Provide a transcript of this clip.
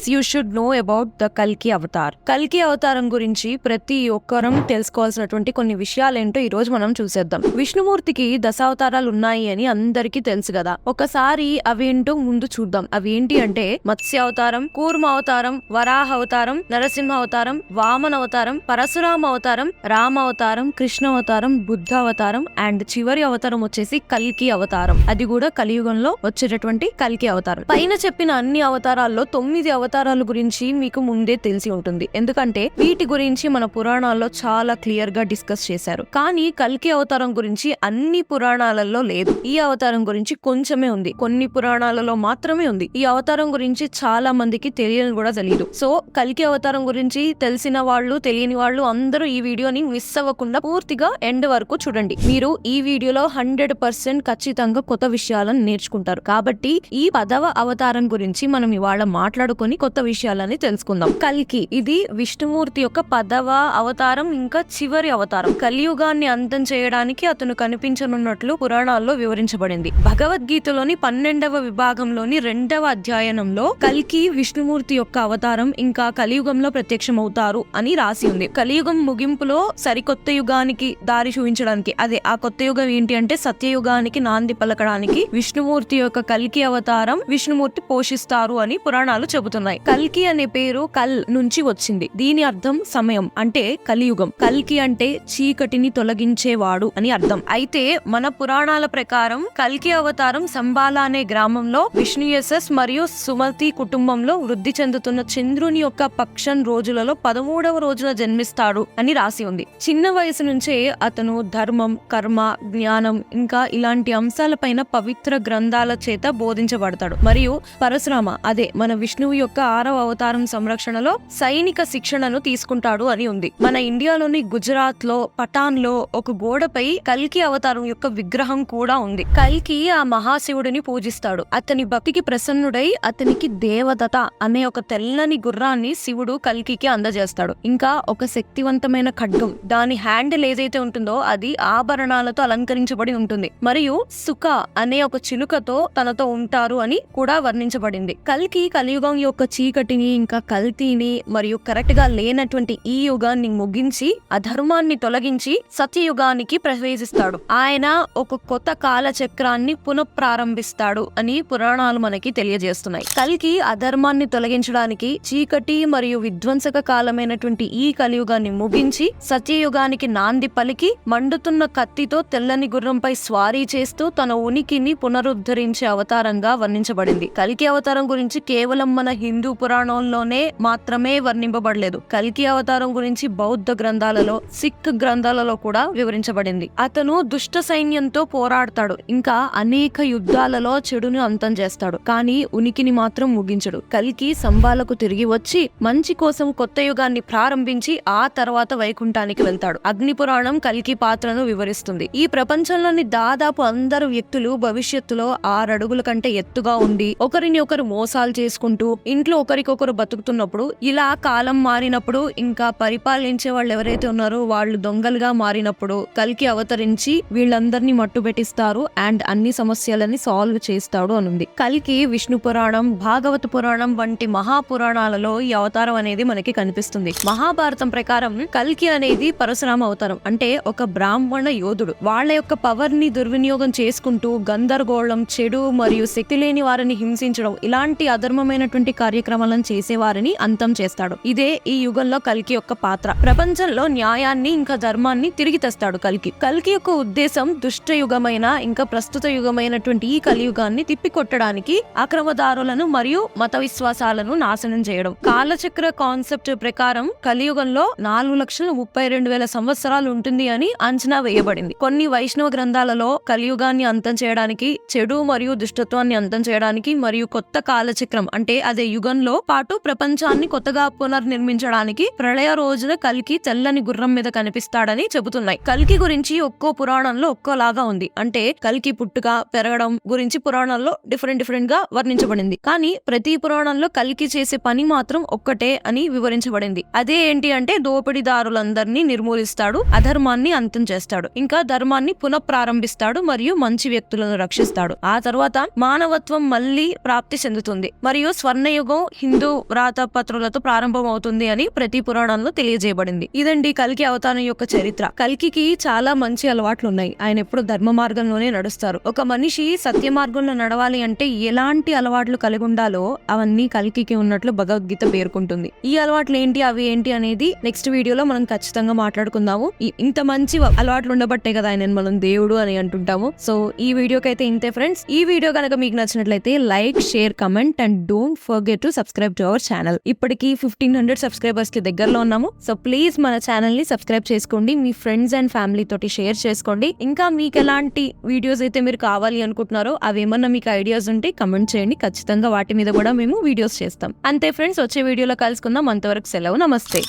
Things you should know about the కల్కి Avatar. కల్కి అవతారం గురించి ప్రతి ఒక్కరం తెలుసుకోవాల్సినటువంటి కొన్ని విషయాలేంటో ఈ రోజు మనం చూసేద్దాం. విష్ణుమూర్తికి దశావతారాలు ఉన్నాయి అని అందరికీ తెలుసు కదా. ఒకసారి అవేంటో ముందు చూద్దాం. అవేంటి అంటే మత్స్య అవతారం, కూర్మ అవతారం, వరాహ అవతారం, నరసింహ అవతారం, వామన అవతారం, పరశురామ అవతారం, రామ అవతారం, కృష్ణ అవతారం, బుద్ధ అవతారం అండ్ చివరి అవతారం వచ్చేసి కల్కి అవతారం. అది కూడా కలియుగంలో వచ్చేటటువంటి కల్కి అవతారం. పైన చెప్పిన అన్ని అవతారాల్లో 9 అవతారాల గురించి మీకు ముందే తెలిసి ఉంటుంది. ఎందుకంటే వీటి గురించి మన పురాణాల్లో చాలా క్లియర్ గా డిస్కస్ చేశారు. కానీ కల్కి అవతారం గురించి అన్ని పురాణాలలో లేదు. ఈ అవతారం గురించి కొంచెమే ఉంది, కొన్ని పురాణాలలో మాత్రమే ఉంది. ఈ అవతారం గురించి చాలా మందికి తెలియని కూడా తెలియదు. సో కల్కి అవతారం గురించి తెలిసిన వాళ్ళు తెలియని వాళ్ళు అందరూ ఈ వీడియోని మిస్ అవ్వకుండా పూర్తిగా ఎండ్ వరకు చూడండి. మీరు ఈ వీడియోలో 100% ఖచ్చితంగా కొత్త విషయాలను నేర్చుకుంటారు. కాబట్టి ఈ 10వ అవతారం గురించి మనం ఇవాళ మాట్లాడుకొని కొత్త విషయాలని తెలుసుకుందాం. కల్కి ఇది విష్ణుమూర్తి యొక్క 10వ అవతారం, ఇంకా చివరి అవతారం. కలియుగాన్ని అంతం చేయడానికి అతను కనిపించనున్నట్లు పురాణాల్లో వివరించబడింది. భగవద్గీతలోని 12వ విభాగంలోని 2వ అధ్యాయంలో కల్కి విష్ణుమూర్తి యొక్క అవతారం ఇంకా కలియుగంలో ప్రత్యక్షమవుతారు అని రాసి ఉంది. కలియుగం ముగింపులో సరికొత్త యుగానికి దారి చూపించడానికి, అదే ఆ కొత్త యుగం ఏంటి అంటే సత్యయుగానికి నాంది పలకడానికి విష్ణుమూర్తి యొక్క కల్కి అవతారం విష్ణుమూర్తి పోషిస్తారు అని పురాణాలు చెబుతున్నాయి. కల్కి అనే పేరు కల్ నుంచి వచ్చింది. దీని అర్థం సమయం, అంటే కలియుగం. కల్కి అంటే చీకటిని తొలగించేవాడు అని అర్థం. అయితే మన పురాణాల ప్రకారం కల్కి అవతారం సంబాలా అనే గ్రామంలో విష్ణుయసస్ మరియు సుమతి కుటుంబంలో వృద్ధి చెందుతున్న చంద్రుని యొక్క పక్షం రోజులలో 13వ రోజున జన్మిస్తాడు అని రాసి ఉంది. చిన్న వయసు నుంచే అతను ధర్మం, కర్మ, జ్ఞానం ఇంకా ఇలాంటి అంశాలపైన పవిత్ర గ్రంథాల చేత బోధించబడతాడు. మరియు పరశురామ, అదే మన విష్ణువు యొక్క 6వ అవతారం సంరక్షణలో సైనిక శిక్షణను తీసుకుంటాడు అని ఉంది. మన ఇండియాలోని గుజరాత్ లో పటాన్ లో ఒక గోడపై కల్కి అవతారం యొక్క విగ్రహం కూడా ఉంది. కల్కి ఆ మహాశివుడిని పూజిస్తాడు. అతని భక్తికి ప్రసన్నుడై అతనికి దేవదత్త అనే ఒక తెల్లని గుర్రాన్ని శివుడు కల్కికి అందజేస్తాడు. ఇంకా ఒక శక్తివంతమైన ఖడ్గం, దాని హ్యాండిల్ ఏదైతే ఉంటుందో అది ఆభరణాలతో అలంకరించబడి ఉంటుంది. మరియు సుఖ అనే ఒక చిలుకతో తనతో ఉంటారు అని కూడా వర్ణించబడింది. కల్కి కలియుగం యొక్క చీకటిని ఇంకా కల్తీని మరియు కరెక్ట్ గా లేనటువంటి ఈ యుగాన్ని ముగించి అధర్మాన్ని తొలగించి సత్యయుగానికి ప్రవేశిస్తాడు. ఆయన ఒక కొత్త కాల చక్రాన్ని పునఃప్రారంభిస్తాడు అని పురాణాలు మనకి తెలియజేస్తున్నాయి. కల్కి అధర్మాన్ని తొలగించడానికి చీకటి మరియు విధ్వంసక కాలమైనటువంటి ఈ కలియుగాన్ని ముగించి సత్యయుగానికి నాంది పలికి మండుతున్న కత్తితో తెల్లని గుర్రంపై స్వారీ చేస్తూ తన ఉనికిని పునరుద్ధరించే అవతారంగా వర్ణించబడింది. కల్కి అవతారం గురించి కేవలం మన హిందూ పురాణంలోనే మాత్రమే వర్ణింపబడలేదు. కల్కి అవతారం గురించి బౌద్ధ గ్రంథాలలో, సిక్ గ్రంథాలలో కూడా వివరించబడింది. అతను దుష్ట సైన్యంతో పోరాడతాడు, ఇంకా అనేక యుద్ధాలలో చెడును అంతం చేస్తాడు, కానీ ఉనికిని మాత్రం ముగించడు. కల్కి సంబాలకు తిరిగి వచ్చి మంచి కోసం కొత్త యుగాన్ని ప్రారంభించి ఆ తర్వాత వైకుంఠానికి వెళ్తాడు. అగ్ని పురాణం కల్కి పాత్రను వివరిస్తుంది. ఈ ప్రపంచంలోని దాదాపు అందరు వ్యక్తులు భవిష్యత్తులో 6 అడుగుల కంటే ఎత్తుగా ఉండి ఒకరిని ఒకరు మోసాలు చేసుకుంటూ ఇంట్లో ఒకరికొకరు బతుకుతున్నప్పుడు, ఇలా కాలం మారినప్పుడు, ఇంకా పరిపాలించే వాళ్ళు ఎవరైతే ఉన్నారో వాళ్ళు దొంగలుగా మారినప్పుడు కల్కి అవతరించి వీళ్ళందరినీ మట్టుబెట్టిస్తారు అండ్ అన్ని సమస్యలని సాల్వ్ చేస్తాడు అనుంది. కల్కి విష్ణు పురాణం, భాగవత పురాణం వంటి మహాపురాణాలలో ఈ అవతారం అనేది మనకి కనిపిస్తుంది. మహాభారతం ప్రకారం కల్కి అనేది పరశురామ అవతారం, అంటే ఒక బ్రాహ్మణ యోధుడు. వాళ్ళ యొక్క పవర్ ని దుర్వినియోగం చేసుకుంటూ గందరగోళం, చెడు మరియు శక్తి లేని వారిని హింసించడం, ఇలాంటి అధర్మమైనటువంటి కార్యక్రమాలను చేసేవారిని అంతం చేస్తాడు. ఇదే ఈ యుగంలో కల్కి యొక్క పాత్ర. ప్రపంచంలో న్యాయాన్ని ఇంకా ధర్మాన్ని తిరిగి తెస్తాడు కల్కి. కల్కి యొక్క ఉద్దేశం దుష్ట యుగమైన ఇంకా ప్రస్తుత యుగమైనటువంటి ఈ కలియుగాన్ని తిప్పికొట్టడానికి అక్రమదారులను మరియు మత విశ్వాసాలను నాశనం చేయడం. కాలచక్ర కాన్సెప్ట్ ప్రకారం కలియుగంలో 4,32,000 సంవత్సరాలు ఉంటుంది అని అంచనా వేయబడింది. కొన్ని వైష్ణవ గ్రంథాలలో కలియుగాన్ని అంతం చేయడానికి, చెడు మరియు దుష్టత్వాన్ని అంతం చేయడానికి మరియు కొత్త కాలచక్రం అంటే అదే యుగంలో పాటు ప్రపంచాన్ని కొత్తగా పునర్నిర్మించడానికి ప్రళయ రోజున కల్కి తెల్లని గుర్రం మీద కనిపిస్తాడని చెబుతున్నాయి. కల్కి గురించి ఒక్కో పురాణంలో ఒక్కోలాగా ఉంది. అంటే కల్కి పుట్టుక, పెరగడం గురించి పురాణాల్లో డిఫరెంట్ గా వర్ణించబడింది. కానీ ప్రతి పురాణంలో కల్కి చేసే పని మాత్రం ఒక్కటే అని వివరించబడింది. అదే ఏంటి అంటే దోపిడీదారులందరినీ నిర్మూలిస్తాడు, అధర్మాన్ని అంతం చేస్తాడు, ఇంకా ధర్మాన్ని పునఃప్రారంభిస్తాడు మరియు మంచి వ్యక్తులను రక్షిస్తాడు. ఆ తర్వాత మానవత్వం మళ్ళీ ప్రాప్తి చెందుతుంది మరియు స్వర్ణయుగం యుగం హిందూ వ్రాతపత్రులతో ప్రారంభం అవుతుంది అని ప్రతి పురాణంలో తెలియజేయబడింది. ఇదండి కల్కి అవతారం యొక్క చరిత్ర. కల్కికి చాలా మంచి అలవాట్లు ఉన్నాయి. ఆయన ఎప్పుడు ధర్మ మార్గంలోనే నడుస్తారు. ఒక మనిషి సత్య మార్గంలో నడవాలి అంటే ఎలాంటి అలవాట్లు కలిగి ఉండాలో అవన్నీ కల్కికి ఉన్నట్లు భగవద్గీత పేర్కొంటుంది. ఈ అలవాట్లు ఏంటి, అవి ఏంటి అనేది నెక్స్ట్ వీడియోలో మనం ఖచ్చితంగా మాట్లాడుకుందాము. ఇంత మంచి అలవాట్లు ఉండబట్టే కదా ఆయన మనం దేవుడు అని అంటుంటాము. సో ఈ వీడియోకి అయితే ఇంతే ఫ్రెండ్స్. ఈ వీడియో కనుక మీకు నచ్చినట్లయితే like, share, comment and don't forget to subscribe to our channel. ఇప్పటికి 1500 సబ్స్క్రైబర్స్ కి దగ్గరలో ఉన్నాము. సో ప్లీజ్ మన ఛానల్ ని సబ్స్క్రైబ్ చేసుకోండి. మీ ఫ్రెండ్స్ అండ్ ఫ్యామిలీ తోటి షేర్ చేసుకోండి. ఇంకా మీకు ఎలాంటి వీడియోస్ అయితే మీరు కావాలి అనుకుంటున్నారో అవి ఏమన్నా మీకు ఐడియాస్ ఉంటే కమెంట్ చేయండి. ఖచ్చితంగా వాటి మీద కూడా మేము వీడియోస్ చేస్తాం. అంతే ఫ్రెండ్స్, వచ్చే వీడియోలో కలుసుకుందాం. అంతవరకు సెలవు. నమస్తే.